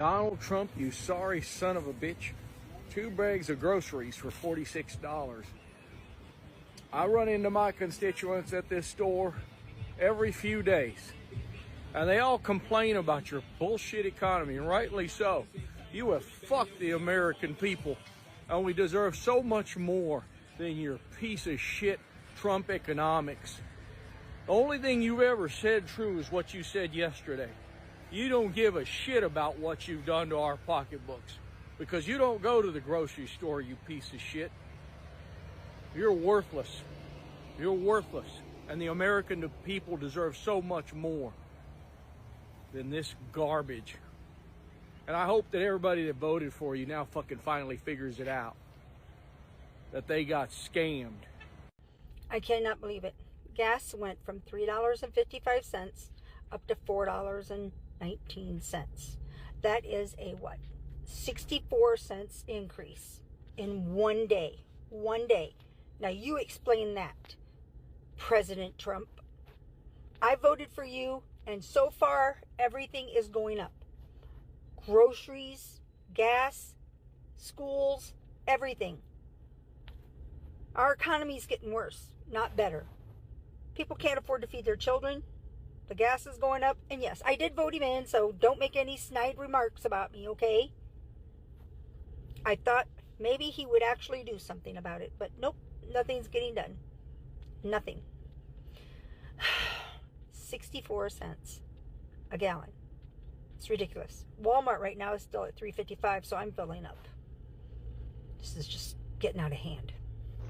Donald Trump, you sorry son of a bitch. 2 bags of groceries for $46. I run into my constituents at this store every few days, and they all complain about your bullshit economy, and rightly so. You have fucked the American people, and we deserve so much more than your piece of shit Trump economics. The only thing you've ever said true is what you said yesterday. You don't give a shit about what you've done to our pocketbooks because you don't go to the grocery store, you piece of shit. You're worthless. You're worthless. And the American people deserve so much more than this garbage. And I hope that everybody that voted for you now fucking finally figures it out. That they got scammed. I cannot believe it. Gas went from $3.55 up to $4.19. That is a 64 cents increase in one day. One day. Now you explain that, President Trump. I voted for you, and so far everything is going up. Groceries, gas, schools, everything. Our economy is getting worse, not better. People can't afford to feed their children. The gas is going up. And yes, I did vote him in, so don't make any snide remarks about me, okay? I thought maybe he would actually do something about it, but nope, nothing's getting done. Nothing. 64 cents a gallon. It's ridiculous. Walmart right now is still at $3.55, so I'm filling up. This is just getting out of hand.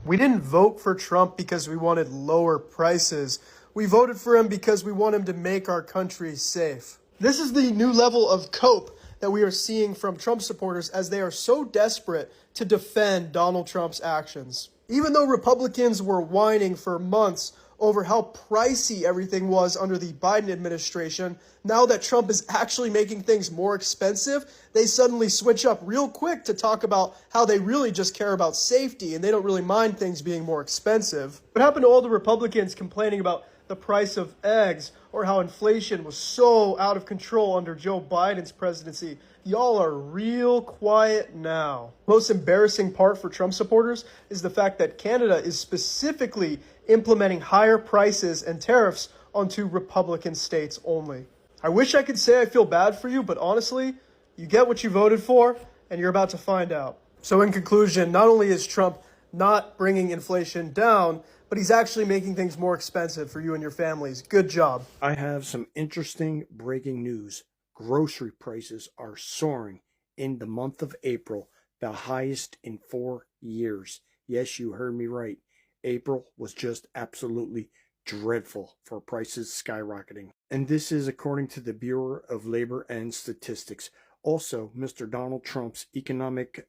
We didn't vote for Trump because we wanted lower prices. We voted for him because we want him to make our country safe. This is the new level of cope that we are seeing from Trump supporters as they are so desperate to defend Donald Trump's actions. Even though Republicans were whining for months over how pricey everything was under the Biden administration, now that Trump is actually making things more expensive, they suddenly switch up real quick to talk about how they really just care about safety and they don't really mind things being more expensive. What happened to all the Republicans complaining about the price of eggs or how inflation was so out of control under Joe Biden's presidency? Y'all are real quiet now. Most embarrassing part for Trump supporters is the fact that Canada is specifically implementing higher prices and tariffs onto Republican states only. I wish I could say I feel bad for you, but honestly, you get what you voted for, and you're about to find out. So in conclusion, not only is Trump not bringing inflation down, but he's actually making things more expensive for you and your families. Good job. I have some interesting breaking news. Grocery prices are soaring in the month of April, the highest in 4 years. Yes, you heard me right. April was just absolutely dreadful for prices skyrocketing. And this is according to the Bureau of Labor and Statistics. Also, Mr. Donald Trump's economic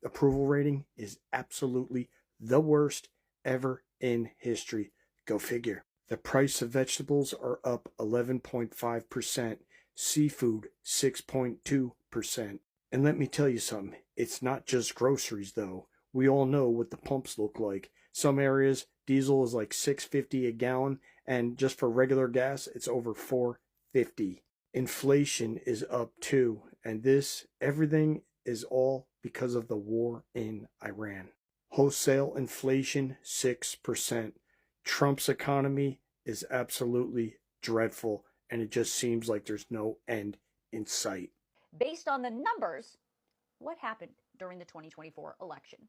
approval rating is absolutely the worst ever in history. Go figure. The price of vegetables are up 11.5%. Seafood 6.2%. And let me tell you something, it's not just groceries though. We all know what the pumps look like. Some areas diesel is like $6.50 a gallon, and just for regular gas it's over $4.50. Inflation is up too, and everything is all because of the war in Iran. Wholesale inflation 6%. Trump's economy is absolutely dreadful, and it just seems like there's no end in sight. Based on the numbers, what happened during the 2024 election?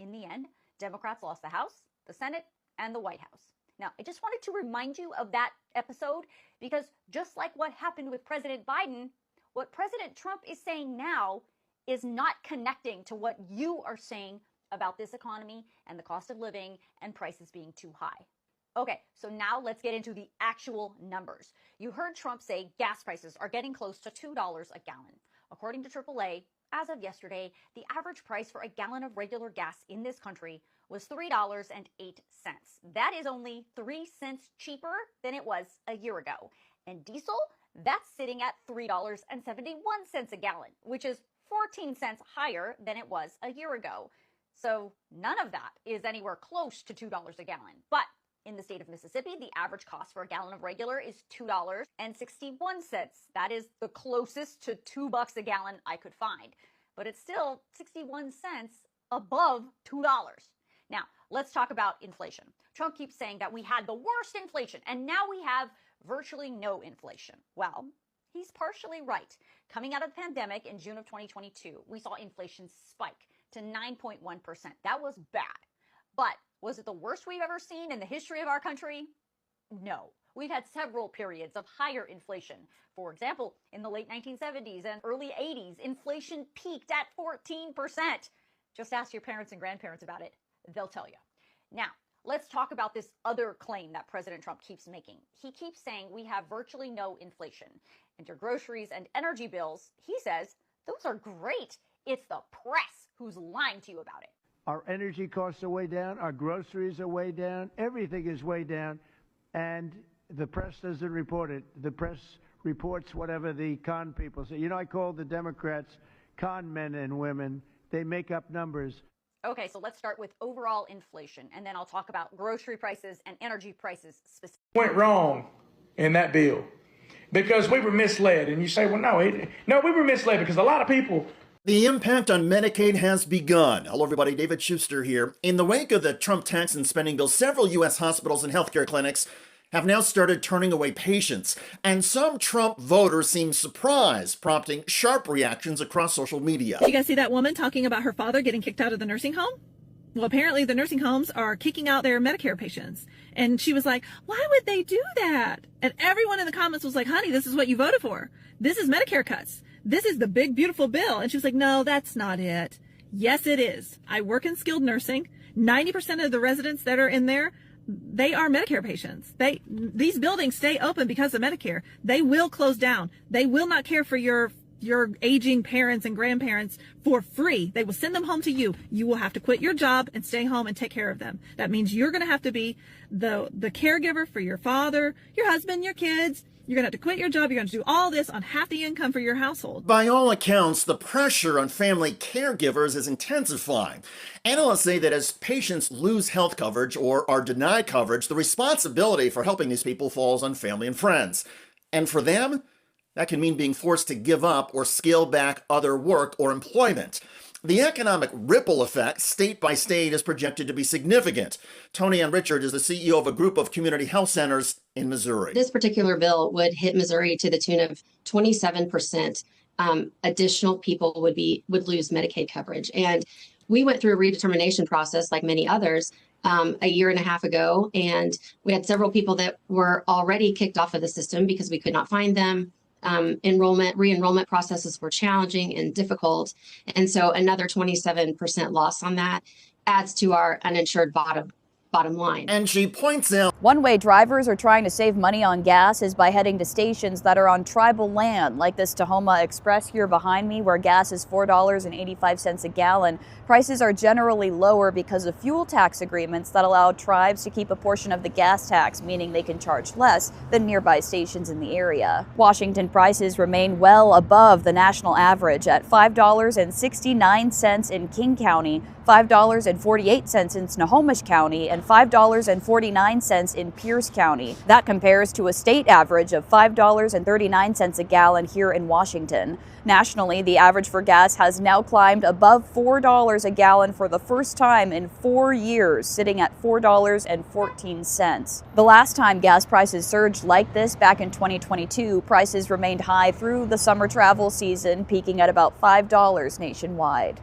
In the end, Democrats lost the House, the Senate, and the White House. Now, I just wanted to remind you of that episode because just like what happened with President Biden, what President Trump is saying now is not connecting to what you are saying about this economy and the cost of living and prices being too high. Okay, so now let's get into the actual numbers. You heard Trump say gas prices are getting close to $2 a gallon. According to AAA, as of yesterday, the average price for a gallon of regular gas in this country was $3.08. That is only 3 cents cheaper than it was a year ago. And diesel, that's sitting at $3.71 a gallon, which is 14 cents higher than it was a year ago. So none of that is anywhere close to $2 a gallon. But In the state of Mississippi, the average cost for a gallon of regular is $2.61. That is the closest to $2 a gallon I could find, but it's still 61 cents above $2. Now, let's talk about inflation. Trump keeps saying that we had the worst inflation, and now we have virtually no inflation. Well, he's partially right. Coming out of the pandemic in June of 2022, we saw inflation spike to 9.1%. That was bad. But was it the worst we've ever seen in the history of our country? No. We've had several periods of higher inflation. For example, in the late 1970s and early 80s, inflation peaked at 14%. Just ask your parents and grandparents about it. They'll tell you. Now, let's talk about this other claim that President Trump keeps making. He keeps saying we have virtually no inflation. And your groceries and energy bills, he says, those are great. It's the press who's lying to you about it. Our energy costs are way down. Our groceries are way down. Everything is way down. And the press doesn't report it. The press reports whatever the con people say. You know, I call the Democrats con men and women. They make up numbers. Okay, so let's start with overall inflation, and then I'll talk about grocery prices and energy prices specifically. Went wrong in that bill because we were misled. And you say, well, no, we were misled because a lot of people. The impact on Medicaid has begun. Hello, everybody. David Schuster here. In the wake of the Trump tax and spending bill, several U.S. hospitals and healthcare clinics have now started turning away patients. And some Trump voters seem surprised, prompting sharp reactions across social media. Did you guys see that woman talking about her father getting kicked out of the nursing home? Well, apparently the nursing homes are kicking out their Medicare patients. And she was like, why would they do that? And everyone in the comments was like, honey, this is what you voted for. This is Medicare cuts. This is the big, beautiful bill. And she was like, no, that's not it. Yes, it is. I work in skilled nursing. 90% of the residents that are in there, they are Medicare patients. These buildings stay open because of Medicare. They will close down. They will not care for your aging parents and grandparents for free. They will send them home to you. You will have to quit your job and stay home and take care of them. That means you're going to have to be the caregiver for your father, your husband, your kids. You're going to have to quit your job. You're going to do all this on half the income for your household. By all accounts, the pressure on family caregivers is intensifying. Analysts say that as patients lose health coverage or are denied coverage, the responsibility for helping these people falls on family and friends. And for them, that can mean being forced to give up or scale back other work or employment. The economic ripple effect, state by state, is projected to be significant. Tony Ann Richard is the CEO of a group of community health centers in Missouri. This particular bill would hit Missouri to the tune of 27%. Additional people would lose Medicaid coverage. And we went through a redetermination process like many others a year and a half ago. And we had several people that were already kicked off of the system because we could not find them. Re-enrollment processes were challenging and difficult. And so another 27% loss on that adds to our uninsured bottom line. And she points out one way drivers are trying to save money on gas is by heading to stations that are on tribal land, like this Tahoma Express here behind me, where gas is $4.85 a gallon. Prices are generally lower because of fuel tax agreements that allow tribes to keep a portion of the gas tax, meaning they can charge less than nearby stations in the area. Washington prices remain well above the national average at $5.69 in King County, $5.48 in Snohomish County, and $5.49 in Pierce County. That compares to a state average of $5.39 a gallon here in Washington. Nationally, the average for gas has now climbed above $4 a gallon for the first time in 4 years, sitting at $4.14. The last time gas prices surged like this back in 2022, prices remained high through the summer travel season, peaking at about $5 nationwide.